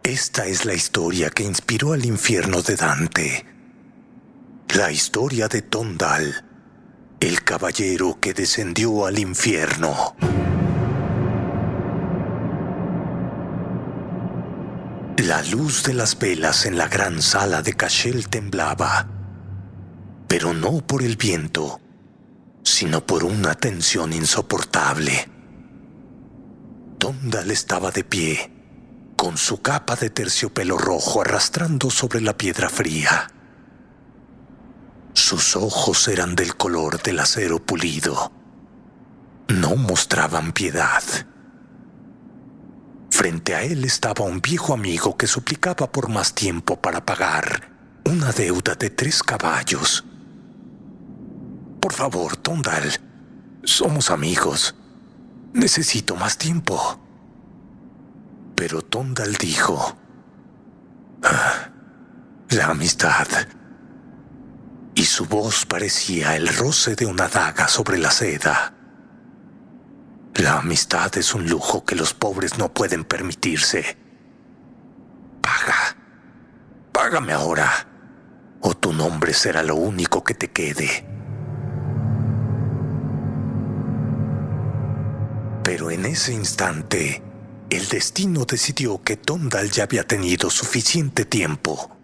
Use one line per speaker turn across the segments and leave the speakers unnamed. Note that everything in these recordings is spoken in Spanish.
Esta es la historia que inspiró al infierno de Dante. La historia de Tondal, el caballero que descendió al infierno. La luz de las velas en la gran sala de Cashel temblaba, pero no por el viento, sino por una tensión insoportable. Tondal estaba de pie, con su capa de terciopelo rojo arrastrando sobre la piedra fría. Sus ojos eran del color del acero pulido. No mostraban piedad. Frente a él estaba un viejo amigo que suplicaba por más tiempo para pagar una deuda de 3 caballos. Por favor, Tondal, somos amigos. Necesito más tiempo. Pero Tondal dijo: la amistad. Y su voz parecía el roce de una daga sobre la seda. La amistad es un lujo que los pobres no pueden permitirse. Págame ahora, o tu nombre será lo único que te quede. Pero en ese instante, el destino decidió que Tondal ya había tenido suficiente tiempo.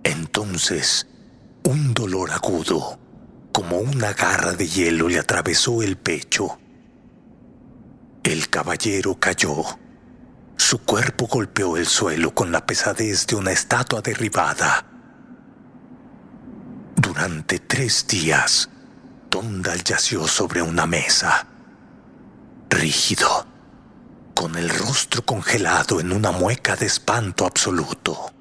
Entonces, un dolor agudo, como una garra de hielo, le atravesó el pecho. El caballero cayó. Su cuerpo golpeó el suelo con la pesadez de una estatua derribada. Durante 3 días, Tondal yació sobre una mesa, rígido, con el rostro congelado en una mueca de espanto absoluto.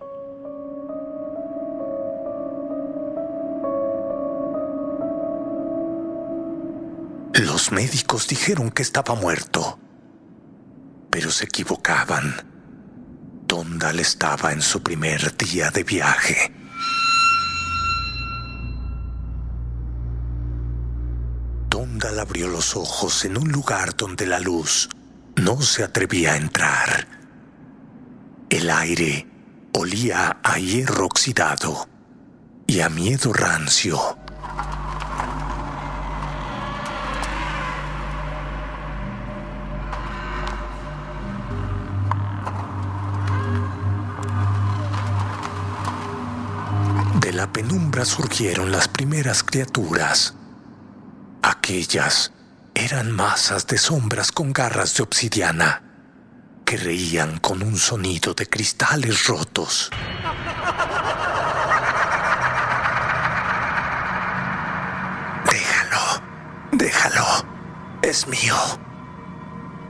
Los médicos dijeron que estaba muerto, pero se equivocaban. Tondal estaba en su primer día de viaje. Tondal abrió los ojos en un lugar donde la luz no se atrevía a entrar. El aire olía a hierro oxidado y a miedo rancio. De la penumbra surgieron las primeras criaturas. Aquellas eran masas de sombras con garras de obsidiana que reían con un sonido de cristales rotos. Déjalo, es mío,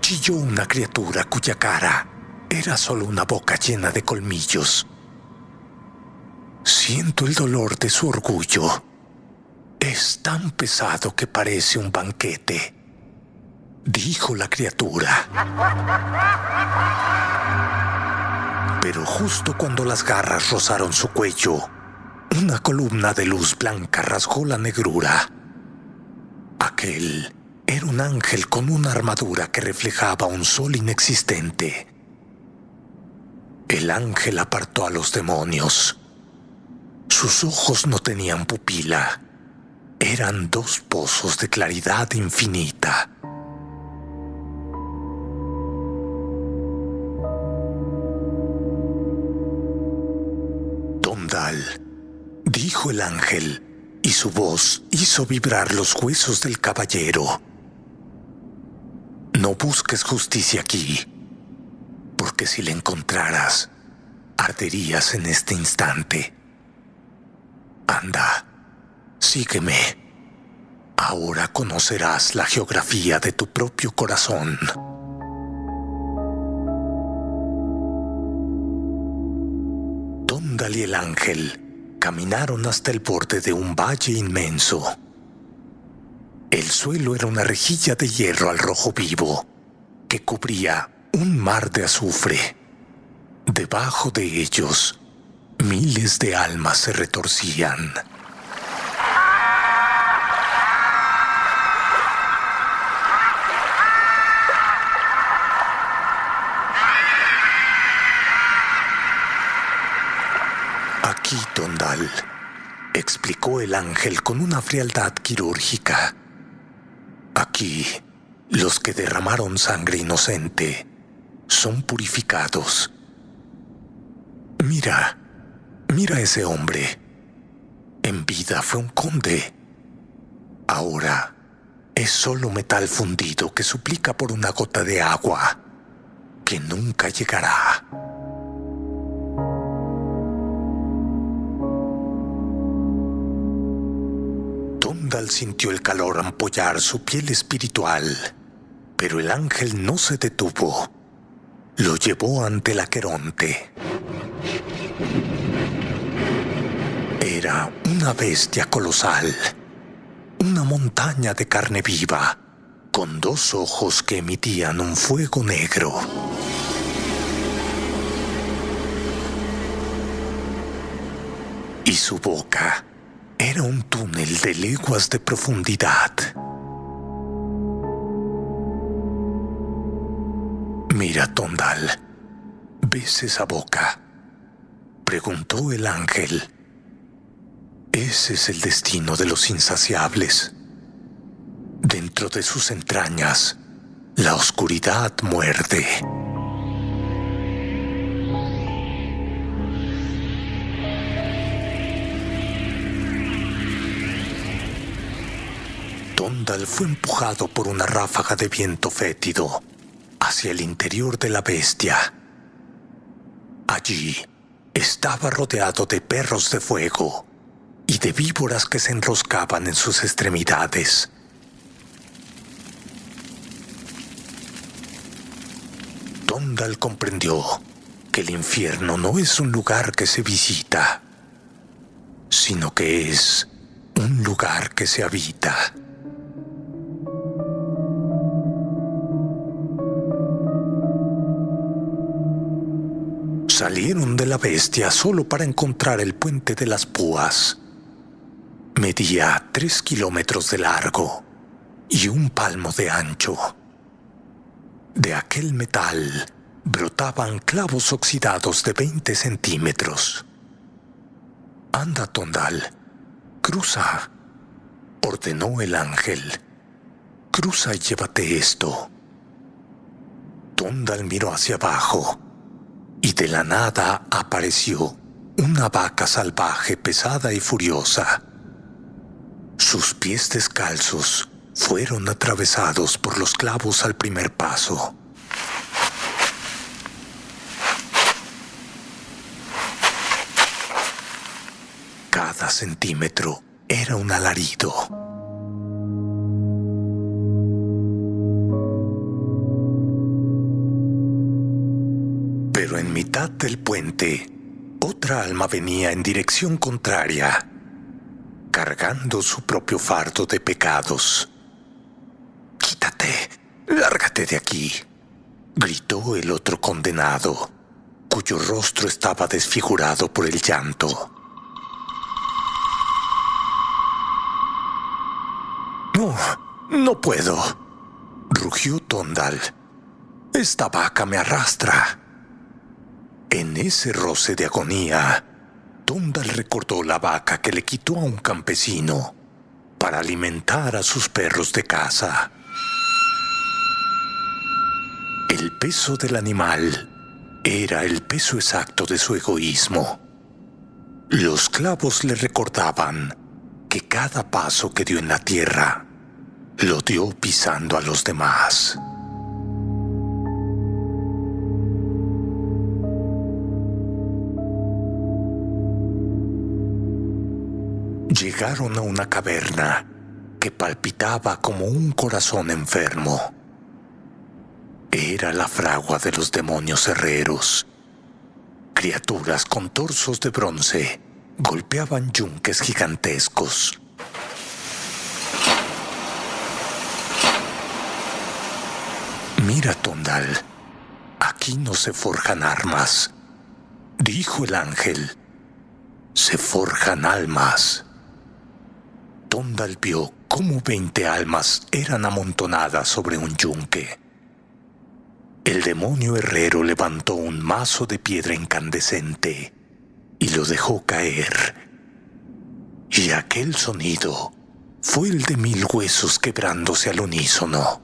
chilló una criatura cuya cara era solo una boca llena de colmillos. Siento el dolor de su orgullo. Es tan pesado que parece un banquete, dijo la criatura. Pero justo cuando las garras rozaron su cuello, una columna de luz blanca rasgó la negrura. Aquel era un ángel con una armadura que reflejaba un sol inexistente. El ángel apartó a los demonios. Sus ojos no tenían pupila. Eran 2 pozos de claridad infinita. Tondal, dijo el ángel, y su voz hizo vibrar los huesos del caballero. No busques justicia aquí, porque si la encontraras, arderías en este instante. Anda, sígueme. Ahora conocerás la geografía de tu propio corazón. Tondal y el ángel caminaron hasta el borde de un valle inmenso. El suelo era una rejilla de hierro al rojo vivo que cubría un mar de azufre. Debajo de ellos, miles de almas se retorcían. Aquí, Tondal, explicó el ángel con una frialdad quirúrgica. Aquí, los que derramaron sangre inocente son purificados. Mira a ese hombre. En vida fue un conde. Ahora es solo metal fundido que suplica por una gota de agua que nunca llegará. Tondal sintió el calor ampollar su piel espiritual, pero el ángel no se detuvo. Lo llevó ante el Aqueronte. Era una bestia colosal, una montaña de carne viva, con 2 ojos que emitían un fuego negro. Y su boca era un túnel de leguas de profundidad. Mira, Tondal, ¿ves esa boca?, preguntó el ángel. Ese es el destino de los insaciables. Dentro de sus entrañas, la oscuridad muerde. Tondal fue empujado por una ráfaga de viento fétido hacia el interior de la bestia. Allí estaba rodeado de perros de fuego y de víboras que se enroscaban en sus extremidades. Tondal comprendió que el infierno no es un lugar que se visita, sino que es un lugar que se habita. Salieron de la bestia solo para encontrar el puente de las púas. Medía 3 kilómetros de largo y 1 palmo de ancho. De aquel metal brotaban clavos oxidados de 20 centímetros. «Anda, Tondal, cruza», ordenó el ángel. «Cruza y llévate esto». Tondal miró hacia abajo y de la nada apareció una vaca salvaje, pesada y furiosa. Sus pies descalzos fueron atravesados por los clavos al primer paso. Cada centímetro era un alarido. Pero en mitad del puente, otra alma venía en dirección contraria, cargando su propio fardo de pecados. «Quítate, lárgate de aquí», gritó el otro condenado, cuyo rostro estaba desfigurado por el llanto. No puedo», rugió Tondal. «Esta vaca me arrastra». En ese roce de agonía, Tondal recordó la vaca que le quitó a un campesino para alimentar a sus perros de caza. El peso del animal era el peso exacto de su egoísmo. Los clavos le recordaban que cada paso que dio en la tierra lo dio pisando a los demás. Llegaron a una caverna que palpitaba como un corazón enfermo. Era la fragua de los demonios herreros. Criaturas con torsos de bronce golpeaban yunques gigantescos. «Mira, Tondal, aquí no se forjan armas», dijo el ángel. «Se forjan almas». Tondal vio cómo 20 almas eran amontonadas sobre un yunque. El demonio herrero levantó un mazo de piedra incandescente y lo dejó caer. Y aquel sonido fue el de 1000 huesos quebrándose al unísono.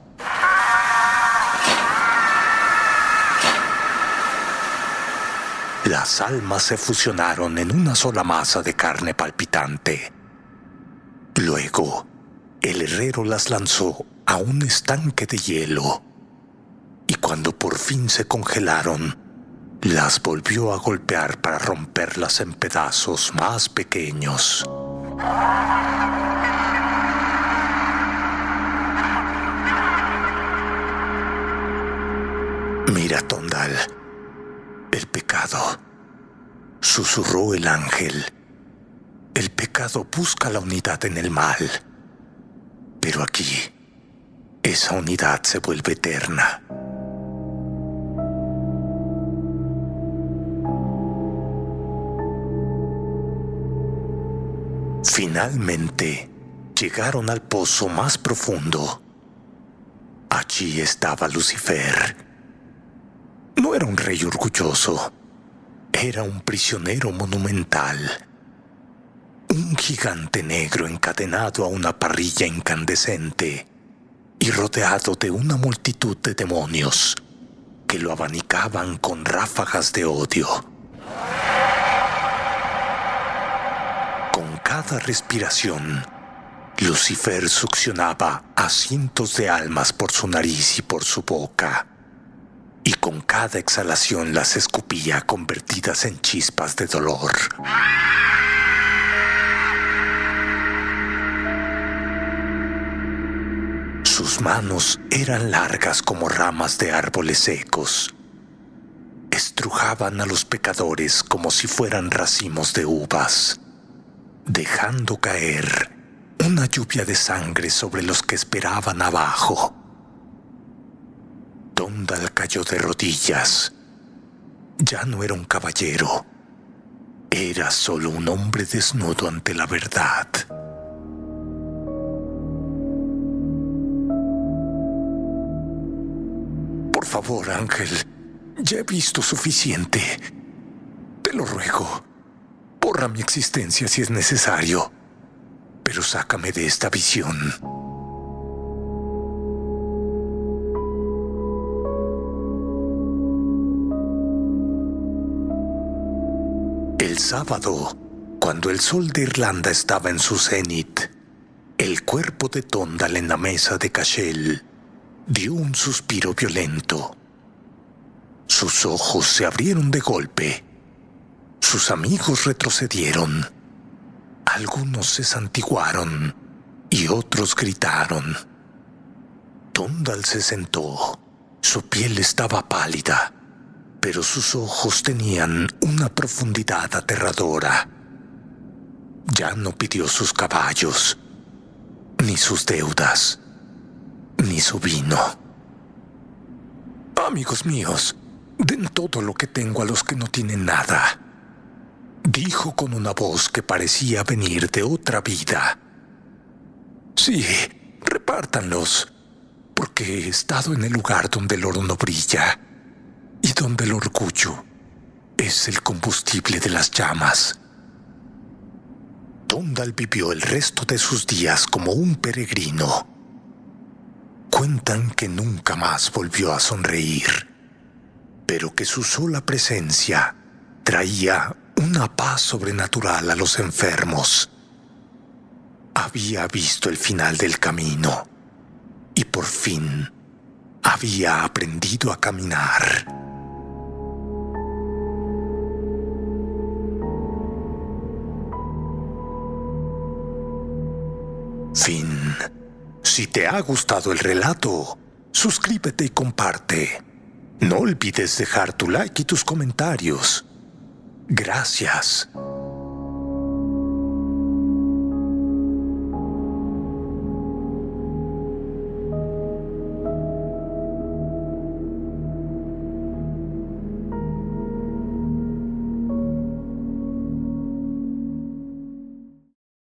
Las almas se fusionaron en una sola masa de carne palpitante. Luego, el herrero las lanzó a un estanque de hielo, y cuando por fin se congelaron, las volvió a golpear para romperlas en pedazos más pequeños. Mira, Tondal, el pecado, susurró el ángel. El pecado busca la unidad en el mal, pero aquí esa unidad se vuelve eterna. Finalmente llegaron al pozo más profundo. Allí estaba Lucifer. No era un rey orgulloso, era un prisionero monumental. Un gigante negro encadenado a una parrilla incandescente y rodeado de una multitud de demonios que lo abanicaban con ráfagas de odio. Con cada respiración, Lucifer succionaba a cientos de almas por su nariz y por su boca, y con cada exhalación las escupía convertidas en chispas de dolor. Sus manos eran largas como ramas de árboles secos. Estrujaban a los pecadores como si fueran racimos de uvas, dejando caer una lluvia de sangre sobre los que esperaban abajo. Tondal cayó de rodillas. Ya no era un caballero. Era solo un hombre desnudo ante la verdad. Por favor, ángel, ya he visto suficiente. Te lo ruego. Borra mi existencia si es necesario, pero sácame de esta visión. El sábado, cuando el sol de Irlanda estaba en su cenit, el cuerpo de Tondal en la mesa de Cashel dio un suspiro violento. Sus ojos se abrieron de golpe. Sus amigos retrocedieron. Algunos se santiguaron y otros gritaron. Tondal se sentó. Su piel estaba pálida, pero sus ojos tenían una profundidad aterradora. Ya no pidió sus caballos, ni sus deudas, ni su vino. Amigos míos, den todo lo que tengo a los que no tienen nada, dijo con una voz que parecía venir de otra vida. Sí, repártanlos, porque he estado en el lugar donde el oro no brilla y donde el orgullo es el combustible de las llamas. Tondal vivió el resto de sus días como un peregrino. Cuentan que nunca más volvió a sonreír, pero que su sola presencia traía una paz sobrenatural a los enfermos. Había visto el final del camino y por fin había aprendido a caminar. Fin. Si te ha gustado el relato, suscríbete y comparte. No olvides dejar tu like y tus comentarios. Gracias.